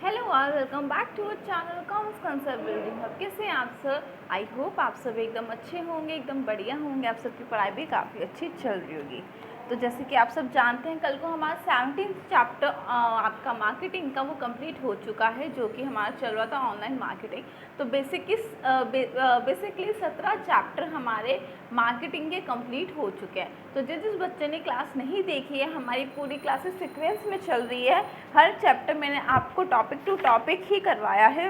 Hello all, welcome back to our channel commerce concept building hub. कैसे हैं आप sir? I hope आप सब एकदम अच्छे होंगे, एकदम बढ़िया होंगे। आप सबकी पढ़ाई भी काफ़ी अच्छी चल रही होगी। तो जैसे कि आप सब जानते हैं, कल को हमारा 17th चैप्टर आपका मार्केटिंग का वो कंप्लीट हो चुका है, जो कि हमारा चल रहा था ऑनलाइन मार्केटिंग। तो बेसिकली 17 चैप्टर हमारे मार्केटिंग के कंप्लीट हो चुके हैं। तो जिस बच्चे ने क्लास नहीं देखी है, हमारी पूरी क्लासेस सीक्वेंस में चल रही है। हर चैप्टर मैंने आपको टॉपिक टू टॉपिक ही करवाया है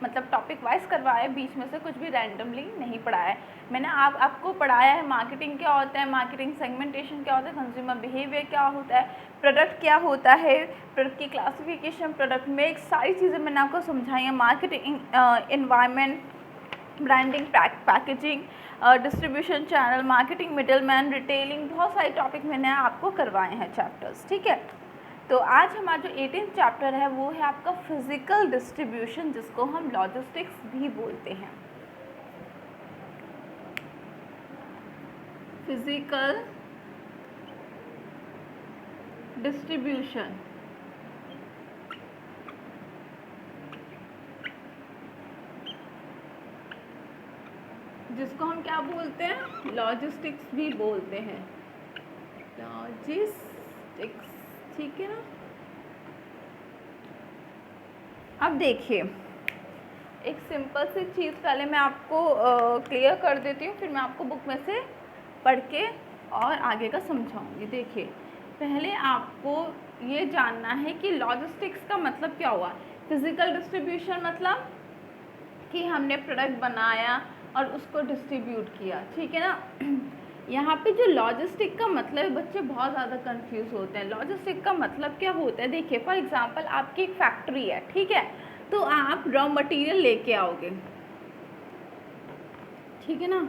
मतलब टॉपिक वाइज करवाया है, बीच में से कुछ भी रैंडमली नहीं पढ़ाया है। मैंने आपको पढ़ाया है मार्केटिंग क्या होता है, मार्केटिंग सेगमेंटेशन क्या होता है, कंज्यूमर बिहेवियर क्या होता है, प्रोडक्ट क्या होता है, प्रोडक्ट की क्लासिफिकेशन, प्रोडक्ट मिक्स, सारी चीज़ें मैंने आपको समझाई है। Marketing environment, branding, packaging, distribution channel, marketing, middleman, retailing, बहुत सारे टॉपिक मैंने आपको करवाए हैं चैप्टर्स। ठीक है, तो आज हमारा जो 18th चैप्टर है वो है आपका फिजिकल डिस्ट्रीब्यूशन, जिसको हम लॉजिस्टिक्स भी बोलते हैं। फिजिकल डिस्ट्रीब्यूशन, जिसको हम क्या बोलते हैं, लॉजिस्टिक्स भी बोलते हैं, लॉजिस्टिक्स। ठीक है ना। अब देखिए, एक सिंपल सी चीज़ पहले मैं आपको क्लियर कर देती हूँ, फिर मैं आपको बुक में से पढ़ के और आगे का समझाऊंगी। देखिए, पहले आपको ये जानना है कि लॉजिस्टिक्स का मतलब क्या हुआ। फिजिकल डिस्ट्रीब्यूशन मतलब कि हमने प्रोडक्ट बनाया और उसको डिस्ट्रीब्यूट किया। ठीक है ना। यहाँ पे जो लॉजिस्टिक का मतलब है, बच्चे बहुत ज़्यादा कंफ्यूज होते हैं। लॉजिस्टिक का मतलब क्या होता है, देखिए फॉर एग्जांपल आपकी एक फैक्ट्री है, ठीक है, तो आप रॉ मटेरियल लेके आओगे, ठीक है ना,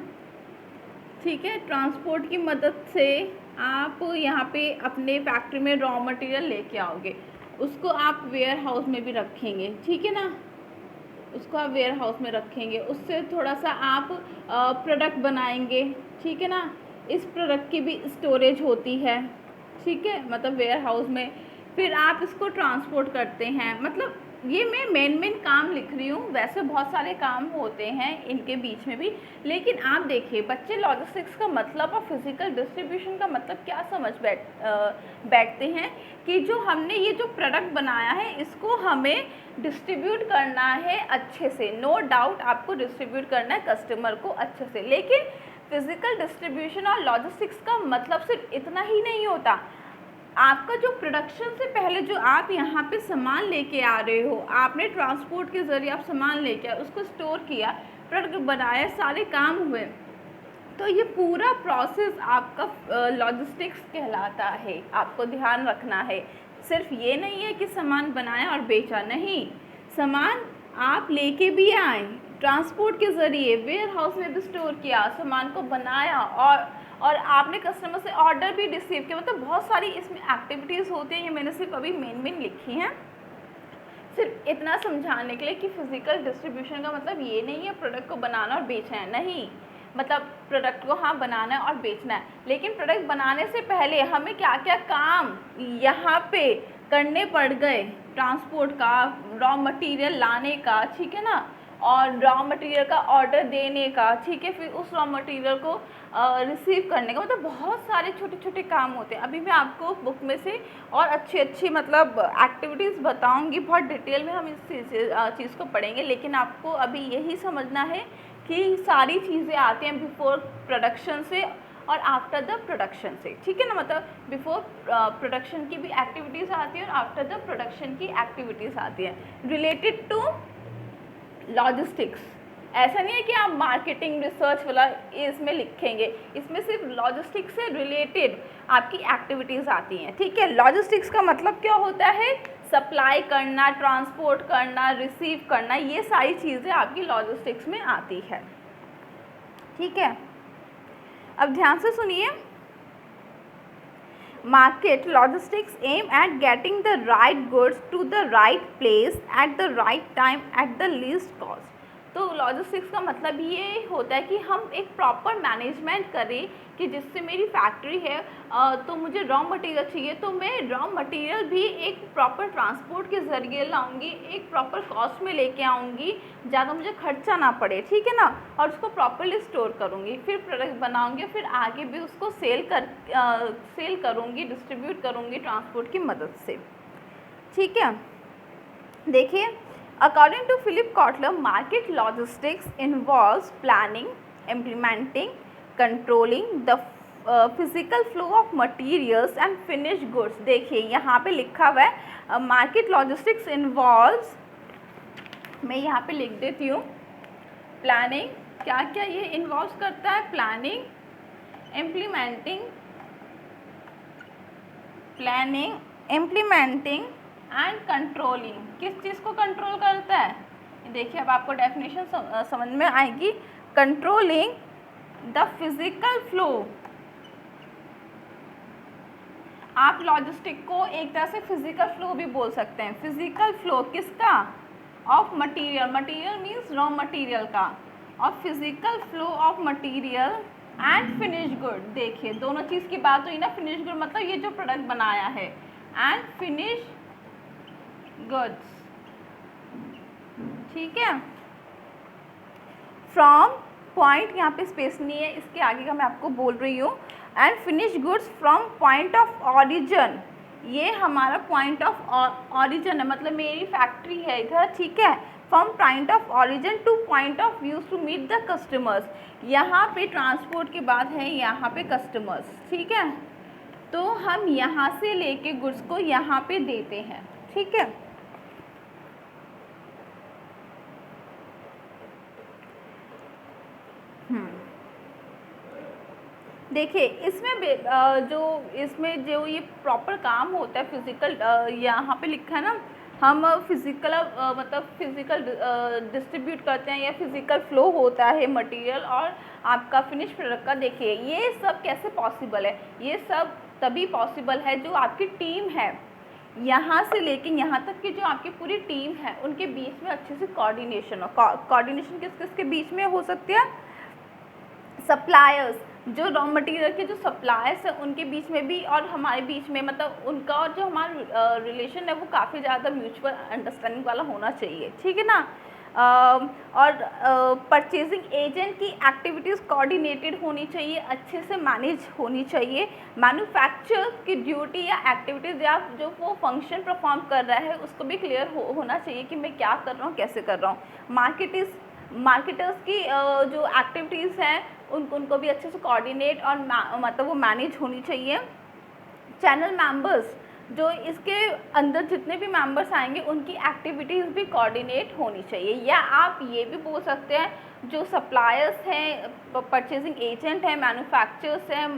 ठीक है, ट्रांसपोर्ट की मदद से आप यहाँ पे अपने फैक्ट्री में रॉ मटेरियल लेके आओगे, उसको आप वेयर हाउस में भी रखेंगे, ठीक है ना, उसको आप वेयर हाउस में रखेंगे, उससे थोड़ा सा आप प्रोडक्ट बनाएंगे, ठीक है ना। इस प्रोडक्ट की भी स्टोरेज होती है, ठीक है, मतलब वेयर हाउस में। फिर आप इसको ट्रांसपोर्ट करते हैं, मतलब ये मैं मेन काम लिख रही हूँ, वैसे बहुत सारे काम होते हैं इनके बीच में भी। लेकिन आप देखिए, बच्चे लॉजिस्टिक्स का मतलब और फिजिकल डिस्ट्रीब्यूशन का मतलब क्या समझ बैठते हैं कि जो हमने ये जो प्रोडक्ट बनाया है, इसको हमें डिस्ट्रीब्यूट करना है अच्छे से। नो डाउट आपको डिस्ट्रीब्यूट करना है कस्टमर को अच्छे से, लेकिन फिजिकल डिस्ट्रीब्यूशन और लॉजिस्टिक्स का मतलब सिर्फ इतना ही नहीं होता। आपका जो प्रोडक्शन से पहले जो आप यहाँ पे सामान लेके आ रहे हो, आपने ट्रांसपोर्ट के ज़रिए आप सामान लेके आए, उसको स्टोर किया, प्रोडक्ट बनाया, सारे काम हुए, तो ये पूरा प्रोसेस आपका लॉजिस्टिक्स कहलाता है। आपको ध्यान रखना है, सिर्फ ये नहीं है कि सामान बनाया और बेचा, नहीं, सामान आप लेके भी आए, ट्रांसपोर्ट के ज़रिए वेयर हाउस में भी स्टोर किया, सामान को बनाया, और आपने कस्टमर से ऑर्डर भी रिसीव किया। मतलब बहुत सारी इसमें एक्टिविटीज़ होती हैं, ये मैंने सिर्फ अभी मेन लिखी हैं, सिर्फ इतना समझाने के लिए कि फिजिकल डिस्ट्रीब्यूशन का मतलब ये नहीं है प्रोडक्ट को बनाना और बेचना है, नहीं, मतलब प्रोडक्ट को हाँ बनाना है और बेचना है, लेकिन प्रोडक्ट बनाने से पहले हमें क्या क्या काम यहाँ पे करने पड़ गए, ट्रांसपोर्ट का, रॉ मटेरियल लाने का, ठीक है ना, और रॉ मटेरियल का ऑर्डर देने का, ठीक है, फिर उस रॉ मटेरियल को रिसीव करने का, मतलब बहुत सारे छोटे छोटे काम होते हैं। अभी मैं आपको बुक में से और अच्छी मतलब एक्टिविटीज़ बताऊंगी, बहुत डिटेल में हम इस चीज़ को पढ़ेंगे, लेकिन आपको अभी यही समझना है कि सारी चीज़ें आती हैं बिफोर प्रोडक्शन से और आफ्टर द प्रोडक्शन से, ठीक है ना, मतलब बिफोर प्रोडक्शन की भी एक्टिविटीज़ आती हैं और आफ्टर द प्रोडक्शन की एक्टिविटीज़ आती हैं रिलेटेड टू लॉजिस्टिक्स। ऐसा नहीं है कि आप मार्केटिंग रिसर्च वाला इसमें लिखेंगे, इसमें सिर्फ लॉजिस्टिक्स से रिलेटेड आपकी एक्टिविटीज़ आती हैं, ठीक है। लॉजिस्टिक्स का मतलब क्या होता है, सप्लाई करना, ट्रांसपोर्ट करना, रिसीव करना, ये सारी चीज़ें आपकी लॉजिस्टिक्स में आती है, ठीक है। अब ध्यान से सुनिए, market logistics aim at getting the right goods to the right place at the right time at the least cost। तो लॉजिस्टिक्स का मतलब ये होता है कि हम एक प्रॉपर मैनेजमेंट करें कि जिससे मेरी फैक्ट्री है तो मुझे रॉ मटेरियल चाहिए तो मैं रॉ मटेरियल भी एक प्रॉपर ट्रांसपोर्ट के ज़रिए लाऊंगी, एक प्रॉपर कॉस्ट में लेके आऊँगी, ज़्यादा मुझे खर्चा ना पड़े, ठीक है ना, और उसको प्रॉपरली स्टोर करूँगी, फिर प्रोडक्ट बनाऊँगी, फिर आगे भी उसको सेल करूँगी, डिस्ट्रीब्यूट करूँगी ट्रांसपोर्ट की मदद से, ठीक है। देखिए, according to Philip Kotler, market logistics involves planning, implementing, controlling the physical flow of materials and finish goods. देखिए यहाँ पे लिखा हुआ है मार्केट लॉजिस्टिक्स इन्वॉल्व्स, मैं यहाँ पे लिख देती हूँ, प्लानिंग, क्या क्या ये इन्वॉल्व करता है, प्लानिंग, इम्प्लीमेंटिंग एंड कंट्रोलिंग। किस चीज़ को कंट्रोल करता है, देखिए अब आपको डेफिनेशन समझ में आएगी। कंट्रोलिंग द फिजिकल फ्लो, आप लॉजिस्टिक को एक तरह से फिजिकल फ्लो भी बोल सकते हैं। फिजिकल फ्लो किसका, of material, material means raw material का, और physical flow of material and finish good. देखिए दोनों चीज़ की बात हुई ना, फिनिश गुड मतलब ये जो प्रोडक्ट बनाया है, एंड फिनिश गुड्स, ठीक है। फ्रॉम पॉइंट, यहाँ पे स्पेस नहीं है, इसके आगे का मैं आपको बोल रही हूँ, and finish goods from point of origin, ये हमारा पॉइंट ऑफ ऑरिजिन है, मतलब मेरी फैक्ट्री है इधर, ठीक है। From point of origin to point of views to meet the customers, यहाँ पे ट्रांसपोर्ट के बाद है यहाँ पे कस्टमर्स, ठीक है। तो हम यहाँ से लेके गुड्स को यहाँ पे देते हैं, ठीक है। देखिए इसमें जो ये प्रॉपर काम होता है फिजिकल, यहाँ पे लिखा है ना, हम फिजिकल मतलब फिजिकल डिस्ट्रीब्यूट करते हैं या फिजिकल फ्लो होता है मटेरियल और आपका फिनिश प्रोडक्ट का। देखिए ये सब कैसे पॉसिबल है, ये सब तभी पॉसिबल है जो आपकी टीम है, यहाँ से लेके यहाँ तक की जो आपकी पूरी टीम है उनके बीच में अच्छे से कोऑर्डिनेशन हो। कोऑर्डिनेशन किस किस के बीच में हो सकती है, सप्लायर्स, जो रॉ मटेरियल के जो सप्लायर्स हैं उनके बीच में भी और हमारे बीच में, मतलब उनका और जो हमारा रिलेशन है वो काफ़ी ज़्यादा म्यूचुअल अंडरस्टैंडिंग वाला होना चाहिए, ठीक है ना। और परचेजिंग एजेंट की एक्टिविटीज़ कोऑर्डिनेटेड होनी चाहिए, अच्छे से मैनेज होनी चाहिए। मैन्युफैक्चरर की ड्यूटी या एक्टिविटीज़ या जो वो फंक्शन परफॉर्म कर रहा है उसको भी क्लियर होना चाहिए कि मैं क्या कर रहा हूँ, कैसे कर रहा हूँ। मार्केटर्स की जो एक्टिविटीज़ हैं उनको भी अच्छे से कोऑर्डिनेट और मतलब वो मैनेज होनी चाहिए। चैनल मेंबर्स, जो इसके अंदर जितने भी मेंबर्स आएंगे उनकी एक्टिविटीज़ भी कोऑर्डिनेट होनी चाहिए। या आप ये भी बोल सकते हैं जो सप्लायर्स हैं, परचेजिंग एजेंट हैं, मैन्युफैक्चरर्स हैं,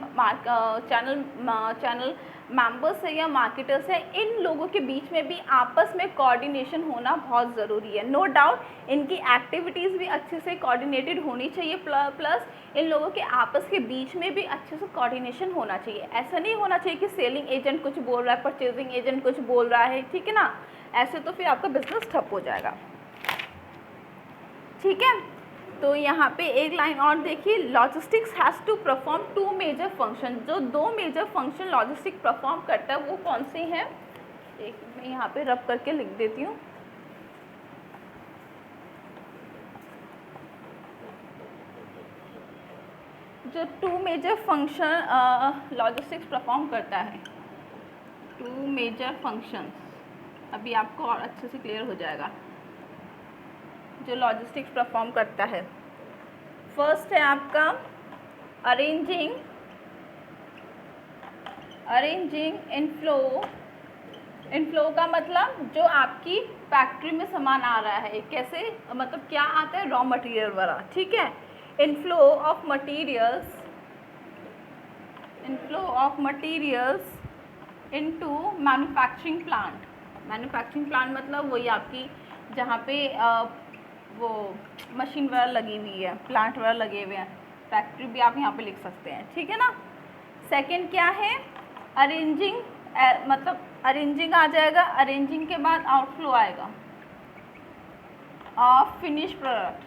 चैनल मेंबर्स हैं या मार्केटर्स हैं, इन लोगों के बीच में भी आपस में कोऑर्डिनेशन होना बहुत ज़रूरी है। नो डाउट इनकी एक्टिविटीज़ भी अच्छे से कोऑर्डिनेटेड होनी चाहिए, प्लस इन लोगों के आपस के बीच में भी अच्छे से कोऑर्डिनेशन होना चाहिए। ऐसा नहीं होना चाहिए कि सेलिंग एजेंट कुछ बोल रहा है, परचेजिंग एजेंट कुछ बोल रहा है, ठीक है ना, ऐसे तो फिर आपका बिजनेस ठप हो जाएगा, ठीक है। तो यहाँ पे एक लाइन और देखिए, logistics has to perform 2 major function. जो 2 मेजर फंक्शन लॉजिस्टिक परफॉर्म करता है वो कौन से हैं, एक मैं यहाँ पे रब करके लिख देती हूँ। जो 2 मेजर फंक्शन लॉजिस्टिक्स परफॉर्म करता है, 2 मेजर फंक्शंस, अभी आपको और अच्छे से क्लियर हो जाएगा जो लॉजिस्टिक्स परफॉर्म करता है। फर्स्ट है आपका अरेंजिंग इनफ्लो का मतलब जो आपकी फैक्ट्री में सामान आ रहा है, कैसे, मतलब क्या आता है, रॉ मटेरियल वाला, ठीक है। Inflow of materials into manufacturing plant मतलब वही आपकी जहाँ पे वो मशीन वगैरह लगी हुई है, प्लांट वगैरह लगे हुए हैं, फैक्ट्री भी आप यहाँ पे लिख सकते हैं, ठीक है ना। सेकंड क्या है, अरेंजिंग, मतलब अरेंजिंग आ जाएगा, अरेंजिंग के बाद आउटफ्लो आएगा of finish product,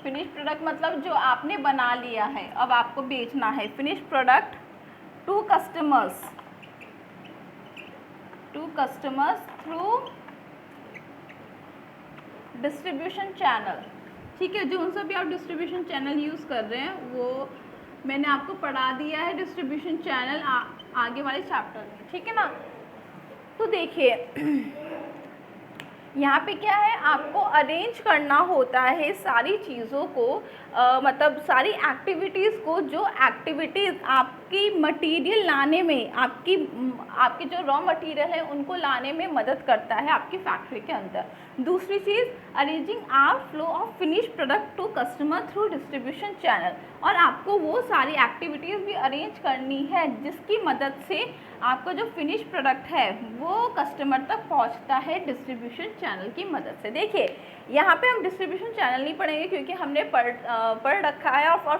finish product मतलब जो आपने बना लिया है, अब आपको बेचना है। Finish product to customers through distribution channel. ठीक है, जो उन सब भी आप डिस्ट्रीब्यूशन चैनल यूज़ कर रहे हैं वो मैंने आपको पढ़ा दिया है डिस्ट्रीब्यूशन चैनल आगे वाले चैप्टर में। ठीक है ना। तो देखिए यहाँ पे क्या है, आपको अरेंज करना होता है सारी चीज़ों को, मतलब सारी एक्टिविटीज़ को, जो एक्टिविटीज़ आपकी मटेरियल लाने में, आपकी जो रॉ मटेरियल है उनको लाने में मदद करता है आपकी फैक्ट्री के अंदर। दूसरी चीज़, arranging our flow of finish product to customer through distribution channel, और आपको वो सारी एक्टिविटीज़ भी अरेंज करनी है जिसकी मदद से आपका जो फिनिश प्रोडक्ट है वो कस्टमर तक पहुंचता है डिस्ट्रीब्यूशन चैनल की मदद से। देखिए यहाँ पे हम डिस्ट्रीब्यूशन चैनल नहीं पढ़ेंगे क्योंकि हमने पढ़ रखा है, और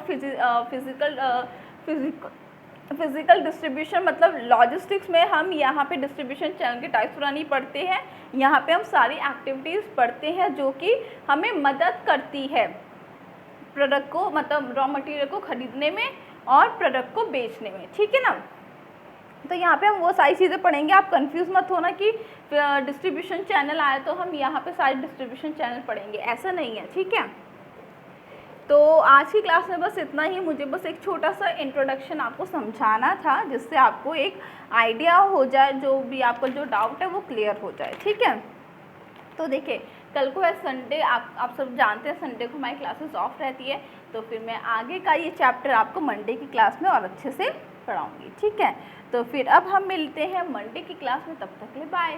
फिजिकल डिस्ट्रीब्यूशन मतलब लॉजिस्टिक्स में हम यहाँ पे डिस्ट्रीब्यूशन चैनल के टाइप्स पूरा नहीं पढ़ते हैं। यहाँ पे हम सारी एक्टिविटीज़ पढ़ते हैं जो कि हमें मदद करती है प्रोडक्ट को, मतलब रॉ मटेरियल को खरीदने में और प्रोडक्ट को बेचने में। ठीक है ना। तो यहाँ पे हम वो सारी चीज़ें पढ़ेंगे। आप कंफ्यूज मत होना कि डिस्ट्रीब्यूशन चैनल आया तो हम यहाँ पे सारे डिस्ट्रीब्यूशन चैनल पढ़ेंगे, ऐसा नहीं है। ठीक है। तो आज की क्लास में बस इतना ही। मुझे बस एक छोटा सा इंट्रोडक्शन आपको समझाना था जिससे आपको एक आइडिया हो जाए, जो भी आपका जो डाउट है वो क्लियर हो जाए। ठीक है। तो देखिए कल को है संडे, आप सब जानते हैं संडे को हमारी क्लासेस ऑफ रहती है, तो फिर मैं आगे का ये चैप्टर आपको मंडे की क्लास में और अच्छे से पढ़ाऊँगी। ठीक है। तो फिर अब हम मिलते हैं मंडे की क्लास में, तब तक के लिए बाय।